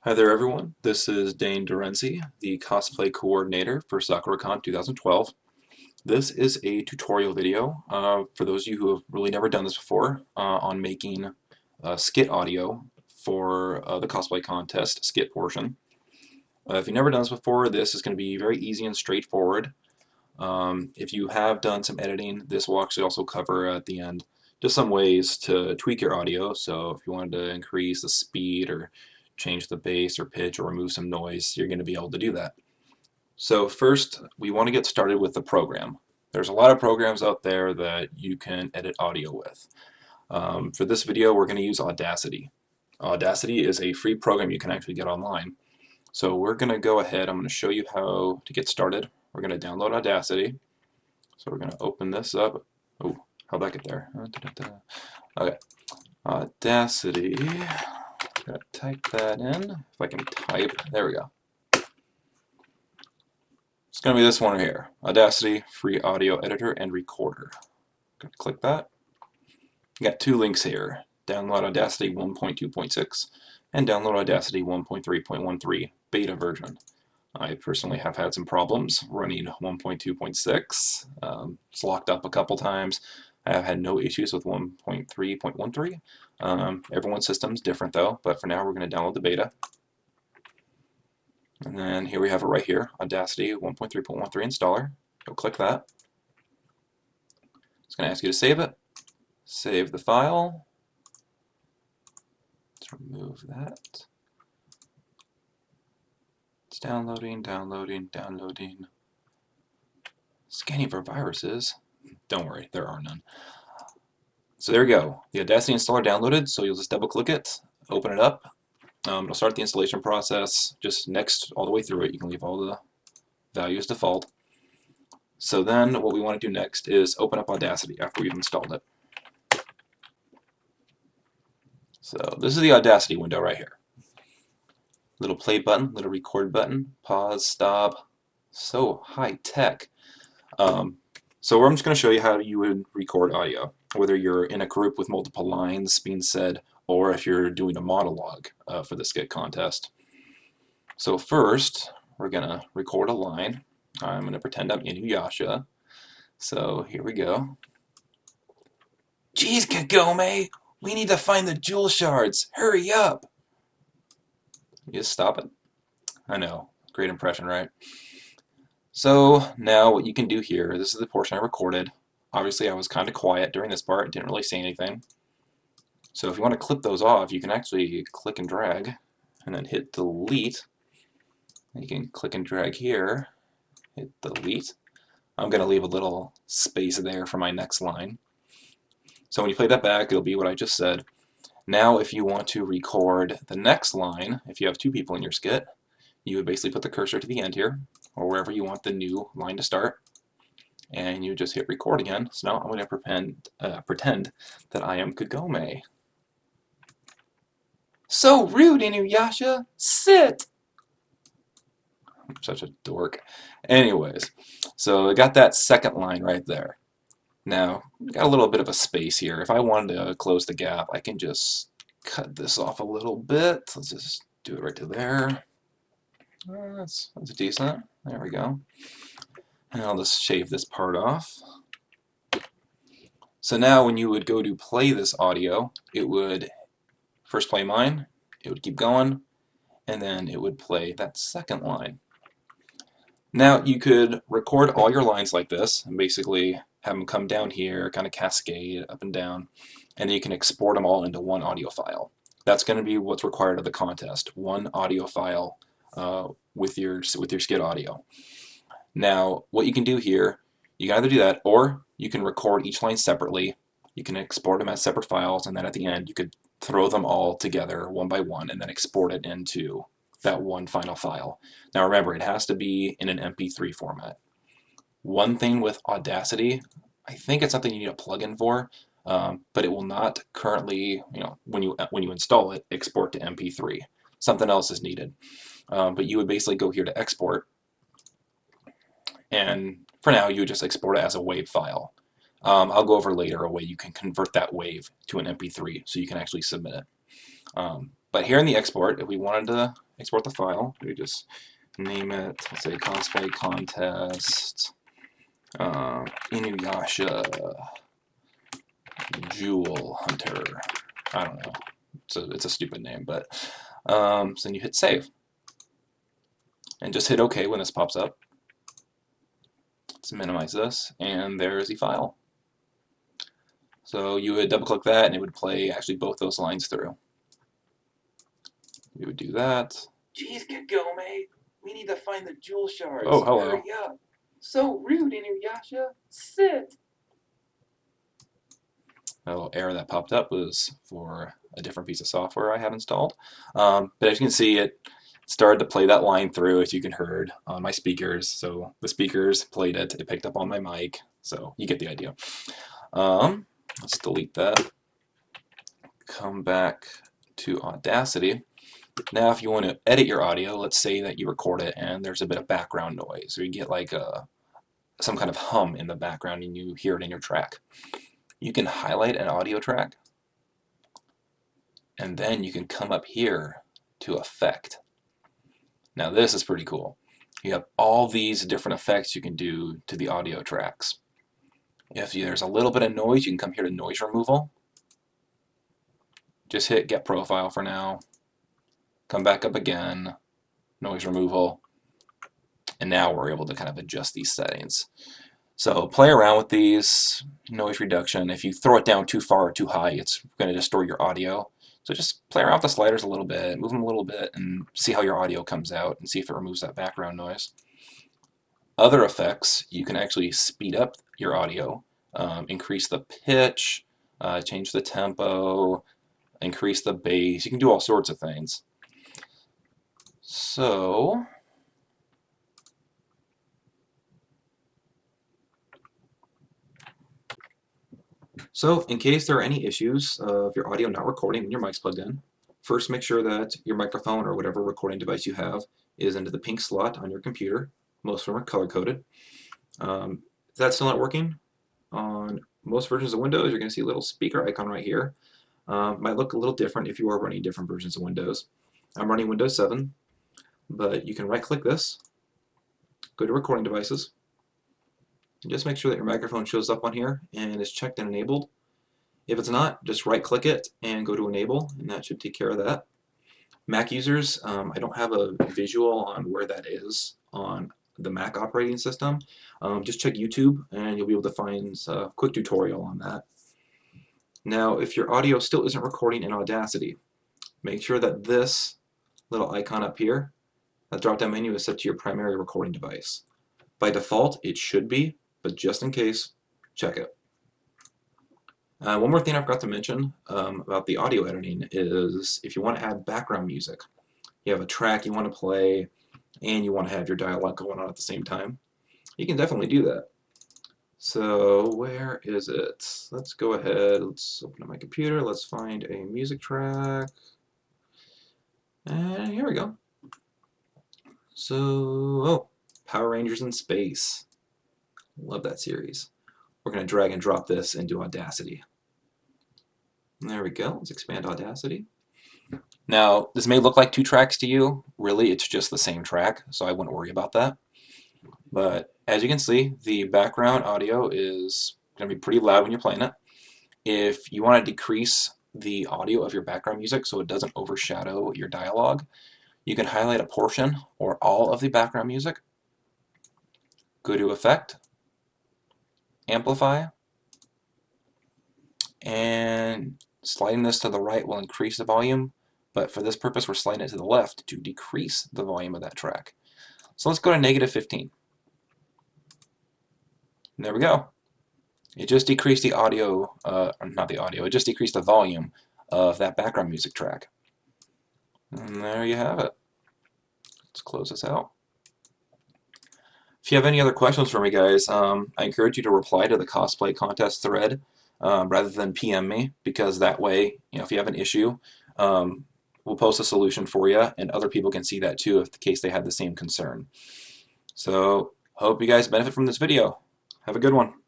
Hi there everyone, this is Dane Dorenzi, the cosplay coordinator for Sakuracon 2012. This is a tutorial video for those of you who have really never done this before on making skit audio for the cosplay contest skit portion. If you've never done this before, this is going to be very easy and straightforward. If you have done some editing, this will actually also cover at the end just some ways to tweak your audio. So if you wanted to increase the speed or change the bass or pitch or remove some noise, you're going to be able to do that. So first, we want to get started with the program. There's a lot of programs out there that you can edit audio with. For this video, we're going to use Audacity. Audacity is a free program you can actually get online. So we're going to go ahead, I'm going to show you how to get started. We're going to download Audacity. So we're going to open this up. Oh, how'd that get there? Okay, Audacity. I'm going to type that in. If I can type, there we go. It's going to be this one right here. Audacity, free audio editor and recorder. Going to click that. You got two links here. Download Audacity 1.2.6 and download Audacity 1.3.13 beta version. I personally have had some problems running 1.2.6. It's locked up a couple times. I have had no issues with 1.3.13. Everyone's system's different though, but for now we're going to download the beta. And then here we have it right here, Audacity 1.3.13 installer. Go click that. It's going to ask you to save it. Save the file. Let's remove that. It's downloading. Scanning for viruses. Don't worry, there are none. So there we go. The Audacity installer downloaded, so you'll just double click it, open it up. It'll start the installation process. Just next all the way through it. You can leave all the values default. So then what we want to do next is open up Audacity after we've installed it. So this is the Audacity window right here. Little play button, little record button, pause, stop. So high tech. So I'm just going to show you how you would record audio, whether you're in a group with multiple lines being said, or if you're doing a monologue for the skit contest. So first, we're going to record a line. I'm going to pretend I'm Inuyasha. So here we go. Geez, Kagome, we need to find the jewel shards. Hurry up. You just stop it. I know, great impression, right? So now what you can do here, this is the portion I recorded. Obviously I was kind of quiet during this part, didn't really say anything. So if you want to clip those off, you can actually click and drag and then hit delete. You can click and drag here, hit delete. I'm going to leave a little space there for my next line. So when you play that back, it'll be what I just said. Now if you want to record the next line, if you have two people in your skit, you would basically put the cursor to the end here, or wherever you want the new line to start, and you just hit record again. So now I'm going to pretend that I am Kagome. So rude, Inuyasha! Sit! I'm such a dork. Anyways, so I got that second line right there. Now, got a little bit of a space here. If I wanted to close the gap, I can just cut this off a little bit. Let's just do it right to there. That's decent. There we go. And I'll just shave this part off. So now when you would go to play this audio, it would first play mine, it would keep going, and then it would play that second line. Now you could record all your lines like this, and basically have them come down here, kind of cascade up and down, and then you can export them all into one audio file. That's going to be what's required of the contest, one audio file with your skit audio. Now, what you can do here, you can either do that, or you can record each line separately. You can export them as separate files, and then at the end, you could throw them all together one by one, and then export it into that one final file. Now remember, it has to be in an MP3 format. One thing with Audacity, I think it's something you need a plugin for, but it will not currently, when you install it, export to MP3. Something else is needed. But you would basically go here to export, and for now you would just export it as a WAV file. I'll go over later a way you can convert that WAV to an MP3 so you can actually submit it. But here in the export, if we wanted to export the file, we just name it, let's say Cosplay Contest Inuyasha Jewel Hunter. I don't know. It's a stupid name, but so then you hit save. And just hit OK when this pops up. Let's minimize this, and there's the file. So you would double click that and it would play actually both those lines through. You would do that. Jeez, Kagome, we need to find the jewel shards. Oh, hello. Hurry up. So rude, Inuyasha. Sit. A little error that popped up was for a different piece of software I have installed. But as you can see, it started to play that line through, as you can heard, on my speakers. So the speakers played it. It picked up on my mic. So you get the idea. Let's delete that. Come back to Audacity. Now, if you want to edit your audio, let's say that you record it and there's a bit of background noise, or you get like some kind of hum in the background and you hear it in your track. You can highlight an audio track, and then you can come up here to Effect. Now, this is pretty cool. You have all these different effects you can do to the audio tracks. If there's a little bit of noise, you can come here to Noise Removal. Just hit Get Profile for now. Come back up again, Noise Removal, and now we're able to kind of adjust these settings. So play around with these, noise reduction. If you throw it down too far or too high, it's going to distort your audio. So just play around with the sliders a little bit, move them a little bit, and see how your audio comes out, and see if it removes that background noise. Other effects, you can actually speed up your audio, increase the pitch, change the tempo, increase the bass. You can do all sorts of things. So in case there are any issues of your audio not recording when your mic's plugged in, first make sure that your microphone or whatever recording device you have is into the pink slot on your computer. Most of them are color-coded. If that's still not working, on most versions of Windows, you're going to see a little speaker icon right here. Might look a little different if you are running different versions of Windows. I'm running Windows 7, but you can right-click this, go to Recording Devices, and just make sure that your microphone shows up on here and is checked and enabled. If it's not, just right-click it and go to Enable, and that should take care of that. Mac users, I don't have a visual on where that is on the Mac operating system. Just check YouTube and you'll be able to find a quick tutorial on that. Now, if your audio still isn't recording in Audacity, make sure that this little icon up here, that drop-down menu, is set to your primary recording device. By default, it should be, but just in case, check it. One more thing I forgot to mention about the audio editing is if you want to add background music, you have a track you want to play, and you want to have your dialogue going on at the same time, you can definitely do that. So where is it? Let's go ahead, let's open up my computer, let's find a music track, and here we go. So, oh, Power Rangers in Space. Love that series. We're going to drag and drop this into Audacity. There we go. Let's expand Audacity. Now, this may look like two tracks to you. Really, it's just the same track, so I wouldn't worry about that. But as you can see, the background audio is going to be pretty loud when you're playing it. If you want to decrease the audio of your background music so it doesn't overshadow your dialogue, you can highlight a portion or all of the background music, go to Effect, Amplify, and sliding this to the right will increase the volume, but for this purpose we're sliding it to the left to decrease the volume of that track. So let's go to -15. And there we go. It just decreased the audio, not the audio, it just decreased the volume of that background music track. And there you have it. Let's close this out. If you have any other questions for me, guys, I encourage you to reply to the cosplay contest thread rather than PM me, because that way, if you have an issue, we'll post a solution for you, and other people can see that too, if in case they had the same concern. So, hope you guys benefit from this video. Have a good one.